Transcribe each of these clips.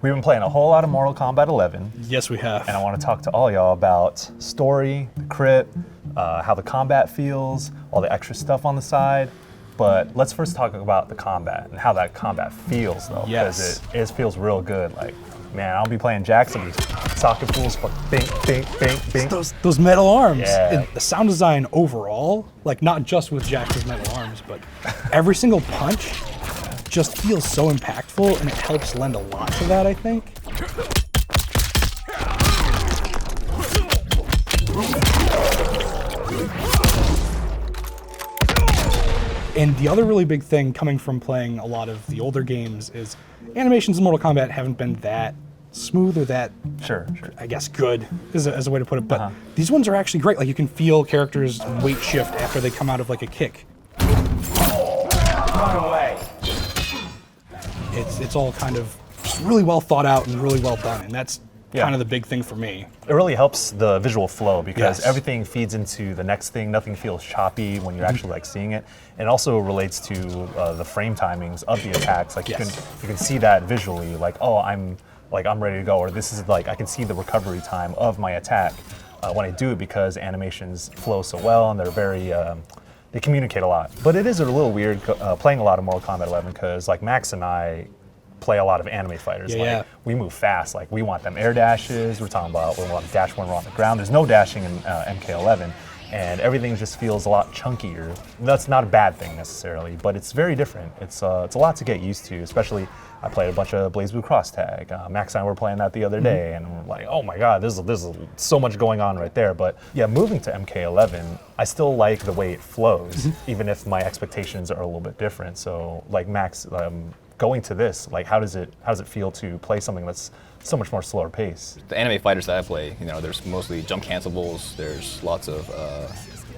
We've been playing a whole lot of Mortal Kombat 11. Yes, we have. And I want to talk to all y'all about story, the Crypt, how the combat feels, all the extra stuff on the side. But let's first talk about the combat and how that combat feels, though. Yes. Because it feels real good. Like, man, I'll be playing Jax and be socket fools for bink, bink, bink, bink. Those metal arms. Yeah. And the sound design overall, like not just with Jax's metal arms, but every single punch just feels so impactful, and it helps lend a lot to that, I think. And the other really big thing coming from playing a lot of the older games is animations in Mortal Kombat haven't been that smooth or that, Sure. I guess, good is a way to put it. But these ones are actually great. Like, you can feel characters weight shift after they come out of like a kick. Run away. It's all kind of just really well thought out and really well done, and that's kind of the big thing for me. It really helps the visual flow because Yes. everything feeds into the next thing. Nothing feels choppy when you're actually like seeing it. It also relates to the frame timings of the attacks. Like you can see that visually. Like, oh, I'm ready to go, or this is like I can see the recovery time of my attack when I do it because animations flow so well and they're very. They communicate a lot. But it is a little weird playing a lot of Mortal Kombat 11 because like Max and I play a lot of anime fighters. We move fast. Like we want them air dashes. We're talking about we want to dash when we're on the ground. There's no dashing in MK11, and everything just feels a lot chunkier. That's not a bad thing necessarily, but it's very different. It's a lot to get used to, especially I played a bunch of BlazBlue Cross Tag. Max and I were playing that the other day, and we're like, oh my god, there's so much going on right there. But yeah, moving to MK11, I still like the way it flows, even if my expectations are a little bit different. So like Max, going to this, like how does it feel to play something that's so much more slower pace? The anime fighters that I play, there's mostly jump cancelables. There's lots of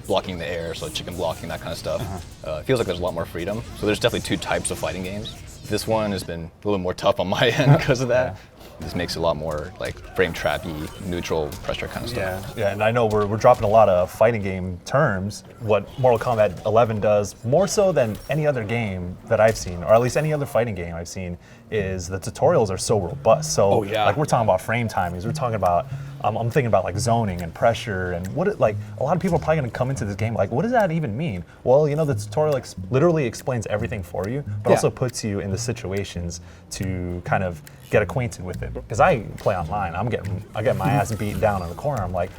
blocking the air, so chicken blocking, that kind of stuff. It feels like there's a lot more freedom. So there's definitely two types of fighting games. This one has been a little bit more tough on my end because of that. This makes it a lot more like frame trappy, neutral pressure kind of stuff. Yeah, and I know we're dropping a lot of fighting game terms. What Mortal Kombat 11 does, more so than any other game that I've seen, or at least any other fighting game I've seen, is the tutorials are so robust. So like we're talking about frame timings, we're talking about, I'm thinking about like zoning and pressure and like a lot of people are probably gonna come into this game like, what does that even mean? Well, the tutorial literally explains everything for you, but also puts you in the situations to kind of get acquainted with it. Because I play online, I get my ass beat down in the corner. I'm like,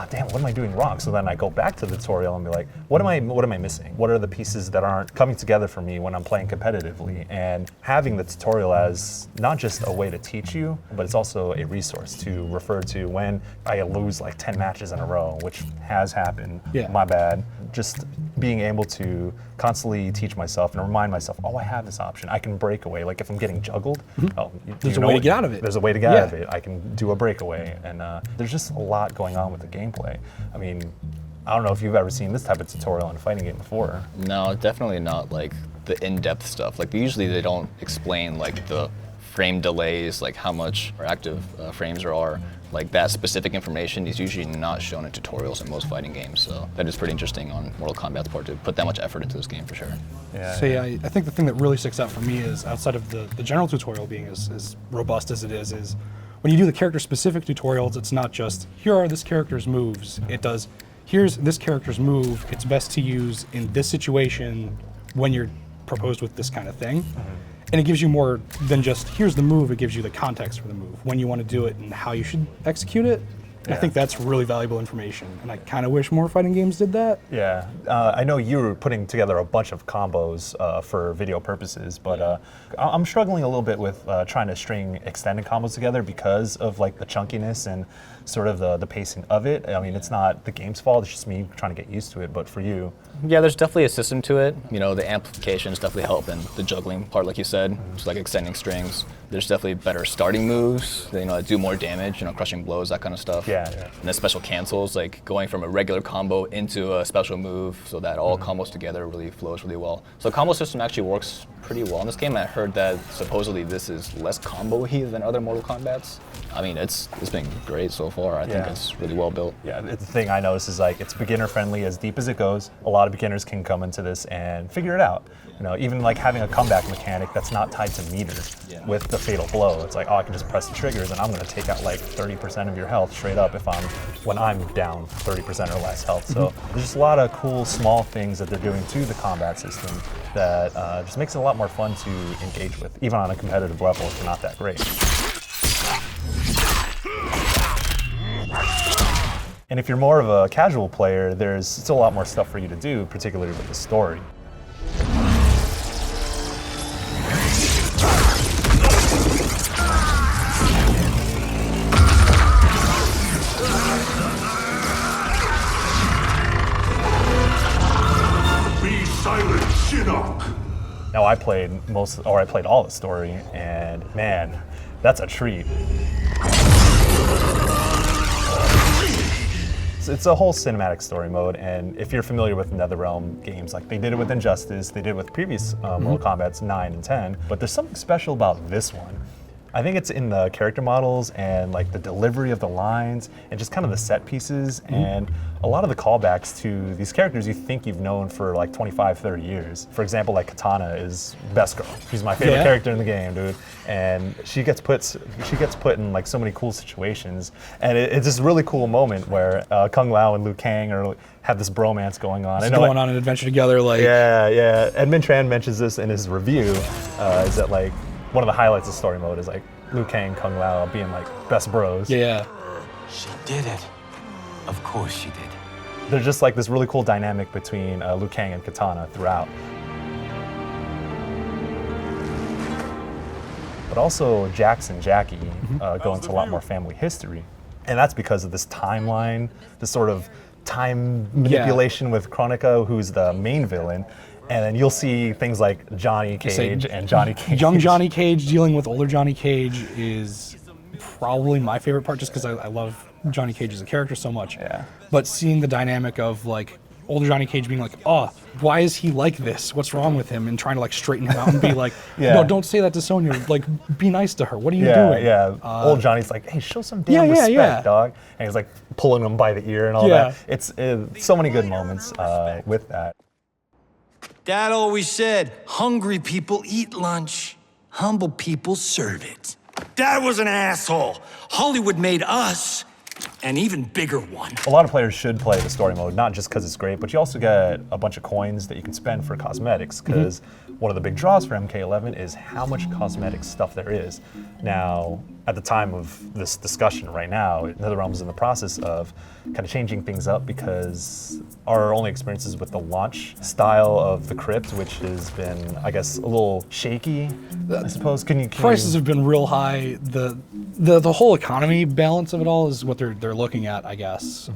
damn, what am I doing wrong? So then I go back to the tutorial and be like, what am I missing? What are the pieces that aren't coming together for me when I'm playing competitively? And having the tutorial as not just a way to teach you, but it's also a resource to refer to when I lose like 10 matches in a row, which has happened. My bad. Just being able to constantly teach myself and remind myself, oh, I have this option. I can break away. Like if I'm getting juggled, there's a way to get out of it. There's a way to get out of it. I can do a breakaway. And there's just a lot going on with the gameplay. I mean, I don't know if you've ever seen this type of tutorial in a fighting game before. No, definitely not like the in-depth stuff. Like usually they don't explain like the frame delays, like how much active frames there are. Like that specific information is usually not shown in tutorials in most fighting games, so that is pretty interesting on Mortal Kombat's part to put that much effort into this game for sure. I think the thing that really sticks out for me is, outside of the general tutorial being as robust as it is when you do the character-specific tutorials, it's not just, here are this character's moves. It does, here's this character's move, it's best to use in this situation when you're proposed with this kind of thing. And it gives you more than just, here's the move, it gives you the context for the move, when you want to do it and how you should execute it. I think that's really valuable information, and I kind of wish more fighting games did that. Yeah, I know you were putting together a bunch of combos for video purposes, but I'm struggling a little bit with trying to string extended combos together because of like the chunkiness and sort of the pacing of it. I mean, it's not the game's fault, it's just me trying to get used to it, but for you. Yeah, there's definitely a system to it. The amplifications definitely help in the juggling part, like you said, just like extending strings. There's definitely better starting moves, that do more damage, crushing blows, that kind of stuff. Yeah, yeah. And then special cancels, like going from a regular combo into a special move, so that all combos together really flows really well. So the combo system actually works pretty well in this game. I heard that supposedly this is less combo-y than other Mortal Kombats. I mean, it's been great so far. I think it's really well built. Yeah, the thing I noticed is like it's beginner friendly as deep as it goes. A lot of beginners can come into this and figure it out. You know, even like having a comeback mechanic that's not tied to meter with the fatal blow. It's like, oh, I can just press the triggers and I'm going to take out like 30% of your health straight up when I'm down 30% or less health. So there's just a lot of cool small things that they're doing to the combat system that just makes it a lot more fun to engage with, even on a competitive level if you're not that great. And if you're more of a casual player, there's still a lot more stuff for you to do, particularly with the story. Be silent, Shinnok! Now I played all the story, and man, that's a treat. It's a whole cinematic story mode, and if you're familiar with NetherRealm games, like they did it with Injustice, they did it with previous Mortal Kombats 9 and 10, but there's something special about this one. I think it's in the character models and like the delivery of the lines and just kind of the set pieces and a lot of the callbacks to these characters you think you've known for like 25, 30 years. For example, like Katana is best girl. She's my favorite character in the game, dude. And she gets put in like so many cool situations. And it's this really cool moment where Kung Lao and Liu Kang have this bromance going on. Going on an adventure together, like yeah. Edmund Tran mentions this in his review. Is that like one of the highlights of story mode is like Liu Kang, Kung Lao being like best bros. Yeah. She did it. Of course she did. There's just like this really cool dynamic between Liu Kang and Katana throughout. But also Jax and Jackie go into a lot more family history. And that's because of this timeline, this sort of time manipulation with Kronika, who's the main villain. And then you'll see things like Johnny Cage and Johnny Cage. Young Johnny Cage dealing with older Johnny Cage is probably my favorite part, just because I love Johnny Cage as a character so much. Yeah. But seeing the dynamic of like older Johnny Cage being like, oh, why is he like this? What's wrong with him? And trying to like straighten him out and be like, no, don't say that to Sonya. Like, be nice to her. What are you doing? Yeah, Old Johnny's like, hey, show some damn respect, dog. And he's like pulling him by the ear and all that. It's so many good moments with that. Dad always said, hungry people eat lunch, humble people serve it. Dad was an asshole. Hollywood made us an even bigger one. A lot of players should play the story mode, not just because it's great, but you also get a bunch of coins that you can spend for cosmetics, because one of the big draws for MK11 is how much cosmetic stuff there is. Now, at the time of this discussion right now, NetherRealm is in the process of kind of changing things up because our only experiences with the launch style of the Crypt, which has been, I guess, a little shaky, I suppose. Prices have been real high. The whole economy balance of it all is what they're looking at, I guess.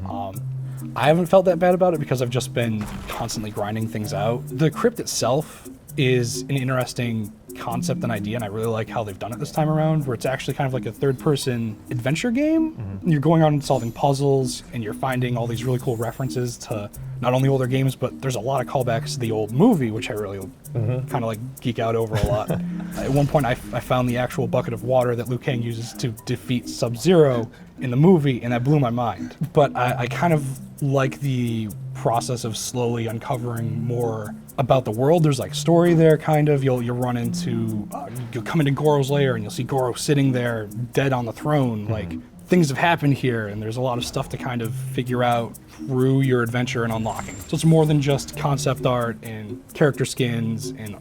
I haven't felt that bad about it because I've just been constantly grinding things out. The Crypt itself is an interesting concept and idea, and I really like how they've done it this time around, where it's actually kind of like a third-person adventure game. You're going out and solving puzzles, and you're finding all these really cool references to not only older games, but there's a lot of callbacks to the old movie, which I really kind of like geek out over a lot. At one point, I found the actual bucket of water that Liu Kang uses to defeat Sub-Zero in the movie, and that blew my mind. But I kind of like the process of slowly uncovering more about the world. There's like story there, kind of. You'll run into, you'll come into Goro's lair and you'll see Goro sitting there dead on the throne. Like, things have happened here, and there's a lot of stuff to kind of figure out through your adventure and unlocking. So it's more than just concept art and character skins and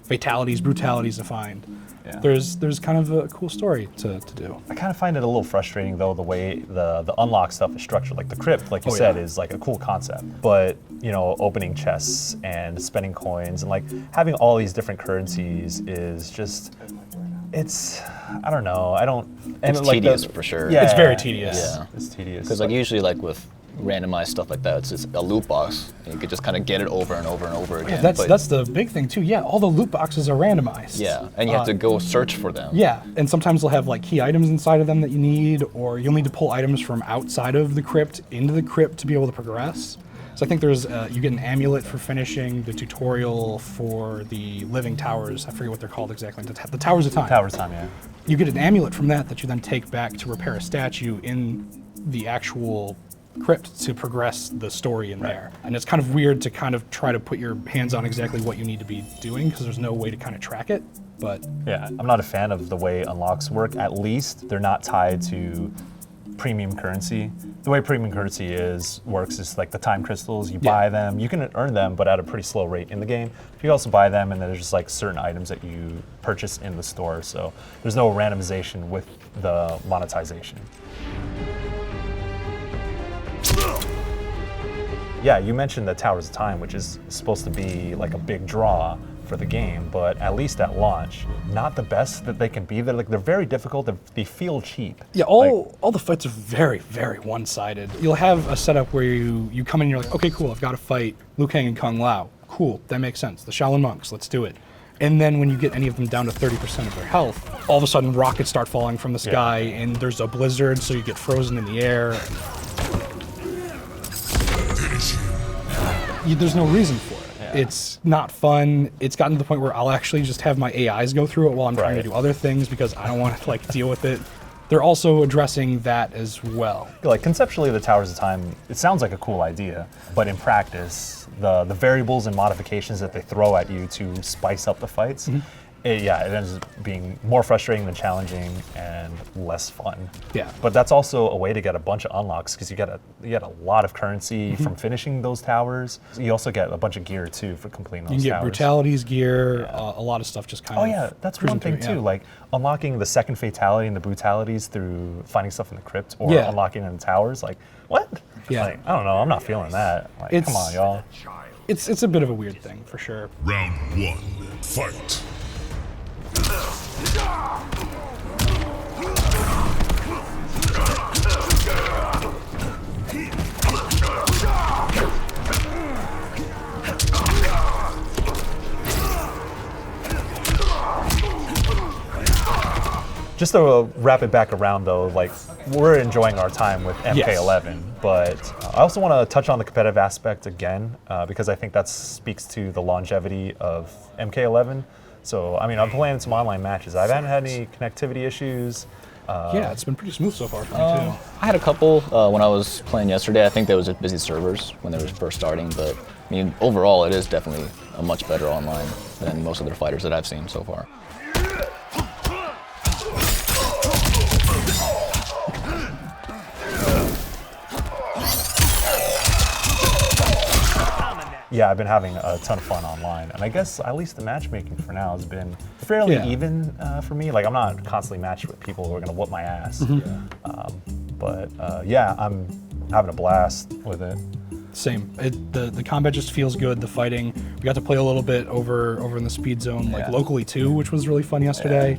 fatalities, brutalities to find. Yeah. There's kind of a cool story to do. I kind of find it a little frustrating though, the way the unlock stuff is structured. Like the Crypt, like you said, is like a cool concept. But, you know, opening chests and spending coins and like having all these different currencies is just, I don't know. It's like tedious for sure. Yeah, it's very tedious. Yeah. It's tedious. Because like usually like with randomized stuff like that. It's just a loot box, and you could just kind of get it over and over and over again. Yeah, but- that's the big thing too. Yeah, all the loot boxes are randomized. Yeah, and you have to go search for them. Yeah, and sometimes they'll have like key items inside of them that you need, or you'll need to pull items from outside of the crypt into the crypt to be able to progress. So I think there's you get an amulet for finishing the tutorial for the living towers. I forget what they're called exactly. The towers of time. Tower's time, yeah. You get an amulet from that you then take back to repair a statue in the actual crypt to progress the story in there. And it's kind of weird to kind of try to put your hands on exactly what you need to be doing because there's no way to kind of track it. But Yeah, I'm not a fan of the way unlocks work. At least they're not tied to premium currency. The way premium currency works is like the time crystals. You buy them, you can earn them, but at a pretty slow rate in the game. You also buy them, and then there's just like certain items that you purchase in the store. So there's no randomization with the monetization. Yeah, you mentioned the Towers of Time, which is supposed to be like a big draw for the game, but at least at launch, not the best that they can be. They're very difficult. They feel cheap. yeah, all the fights are very, very one-sided. You'll have a setup where you come in and you're like, okay, cool, I've got to fight Liu Kang and Kung Lao. Cool, that makes sense. The Shaolin monks, let's do it. And then when you get any of them down to 30% of their health, all of a sudden rockets start falling from the sky and there's a blizzard, so you get frozen in the air. There's no reason for it. Yeah. It's not fun. It's gotten to the point where I'll actually just have my AIs go through it while I'm trying to do other things because I don't want to like deal with it. They're also addressing that as well. Like conceptually, the Towers of Time, it sounds like a cool idea, but in practice, the variables and modifications that they throw at you to spice up the fights, it ends up being more frustrating than challenging and less fun. Yeah. But that's also a way to get a bunch of unlocks because you get a lot of currency from finishing those towers. You also get a bunch of gear too for completing those You can get towers. brutalities gear, a lot of stuff just kind of. Oh yeah, that's one thing too. Like unlocking the second fatality and the brutalities through finding stuff in the crypt or unlocking in the towers. Like what? Yeah. Like, I don't know. I'm not feeling that. Like, come on, y'all. It's a bit of a weird thing for sure. Round one, fight. Just to wrap it back around though, like we're enjoying our time with MK11, but I also want to touch on the competitive aspect again because I think that speaks to the longevity of MK11. So I mean, I'm playing some online matches. I haven't had any connectivity issues. Yeah, it's been pretty smooth so far for me too. I had a couple when I was playing yesterday. I think there was just busy servers when they were first starting, but I mean, overall, it is definitely a much better online than most other fighters that I've seen so far. Yeah, I've been having a ton of fun online, and I guess at least the matchmaking for now has been fairly even for me. Like I'm not constantly matched with people who are gonna whoop my ass, but yeah, I'm having a blast with it. Same. The combat just feels good. The fighting. We got to play a little bit over in the speed zone, like locally too, which was really fun yesterday.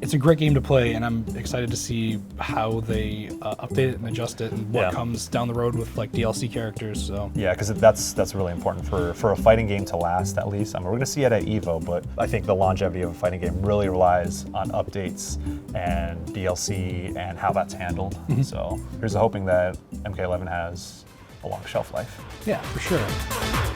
It's a great game to play, and I'm excited to see how they update it and adjust it, and what comes down the road with like DLC characters. So yeah, because that's really important for a fighting game to last. At least, I mean, we're going to see it at Evo, but I think the longevity of a fighting game really relies on updates and DLC and how that's handled. So here's hoping that MK11 has a long shelf life. yeah, for sure.